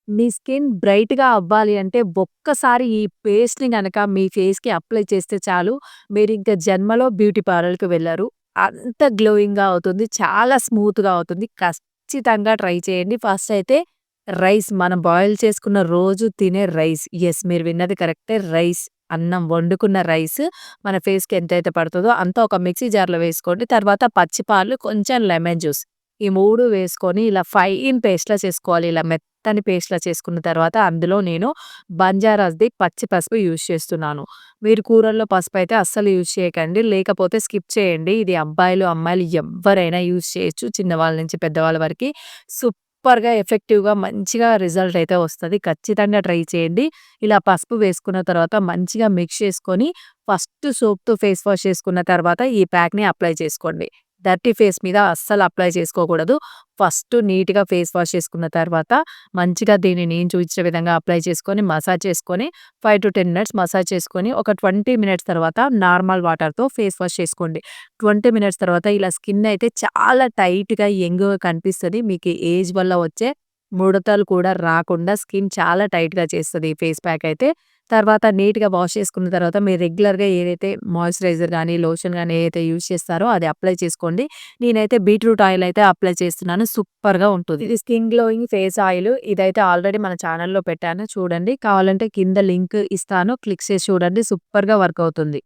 మీ skin బ్రైట్‌గా అవ్వాలి అంటే ఒక్కసారి ఈ పేస్ట్‌ని గనక మీ ఫేస్‌కి అప్లై చేస్తే చాలు. మీరింక జన్మలో బ్యూటీ పార్లర్‌కి వెళ్లరు. అంత గ్లోయింగ్‌గా అవుతుంది. చాలా స్మూత్‌గా అవుతుంది. ఖచ్చితంగా ట్రై చేయండి. ఫస్ట్ అయితే రైస్ మనం బాయిల్ చేసుకున్న రోజు తినే రైస్. యెస్, మీరు విన్నది కరెక్టే. రైస్, అన్నం వండుకున్న రైస్ మన ఫేస్‌కి ఎంతైతే పడుతదో అంతా ఒక మిక్సీ జార్‌లో వేసుకోండి. తర్వాత పచ్చి పాలు, కొంచెం లెమన్ జ్యూస్ ఈ 3 వేసుకొని ఇలా ఫైన్ పేస్ట్‌లా చేసుకోవాలి. ఇలా మెత్తని పేస్ట్‌లా చేసుకున్న తర్వాత అందులో నేను బంజారాస్‌ది పచ్చి పసుపు యూజ్ చేస్తున్నాను. మీరు కూరల్లో పసుపయితే అస్సలు యూజ్ చేయకండి. లేకపోతే స్కిప్ చేయండి. ఇది అబ్బాయిలు, అమ్మాయిలు ఎవ్వరైనా యూజ్ చేయొచ్చు. చిన్నవాళ్ళ నుంచి పెద్దవాళ్ళ వరకి. సూపర్‌గా ఎఫెక్టివ్‌గా మంచిగా రిజల్ట్ అయితే వస్తది. ఖచ్చితంగా ట్రై చేయండి. ఇలా పసుపు వేసుకున్న తర్వాత మంచిగా మిక్స్ చేసుకొని ఫస్ట్ సోప్‌తో ఫేస్ వాష్ చేసుకున్న తర్వాత ఈ ప్యాక్‌ని అప్లై చేసుకోండి. డర్టీ ఫేస్ మీద అస్సలు అప్లై చేసుకోకూడదు. ఫస్ట్ నీట్‌గా ఫేస్ వాష్ చేసుకున్న తర్వాత మంచిగా దీన్ని నేను చూయించిన విధంగా అప్లై చేసుకొని, మసాజ్ చేసుకొని 5-10 మినిట్స్ మసాజ్ చేసుకొని, ఒక 20 మినిట్స్ తర్వాత నార్మల్ వాటర్‌తో ఫేస్ వాష్ చేసుకోండి. 20 మినిట్స్ తర్వాత ఇలా స్కిన్ అయితే చాలా టైట్‌గా, యంగ్‌గా కనిపిస్తది. మీకు ఏజ్ వల్ల వచ్చే ముడతలు కూడా రాకుండా స్కిన్ చాలా టైట్‌గా చేస్తది ఈ ఫేస్ ప్యాక్ అయితే. తర్వాత నీట్‌గా వాష్ చేసుకున్న తర్వాత మీరు రెగ్యులర్‌గా ఏదైతే మాయిశ్చరైజర్ గాని, లోషన్ గాని ఏదైతే యూజ్ చేస్తారో అది అప్లై చేసుకోండి. నేనైతే బీట్రూట్ ఆయిల్ అయితే అప్లై చేస్తున్నాను. సూపర్‌గా ఉంటుంది. ఇది స్కిన్ గ్లోయింగ్ ఫేస్ ఆయిల్. ఇదైతే ఆల్రెడీ మన ఛానెల్‌లో పెట్టాను చూడండి. కావాలంటే కింద లింక్ ఇస్తాను. క్లిక్ చేసి చూడండి. సూపర్‌గా వర్క్ అవుతుంది.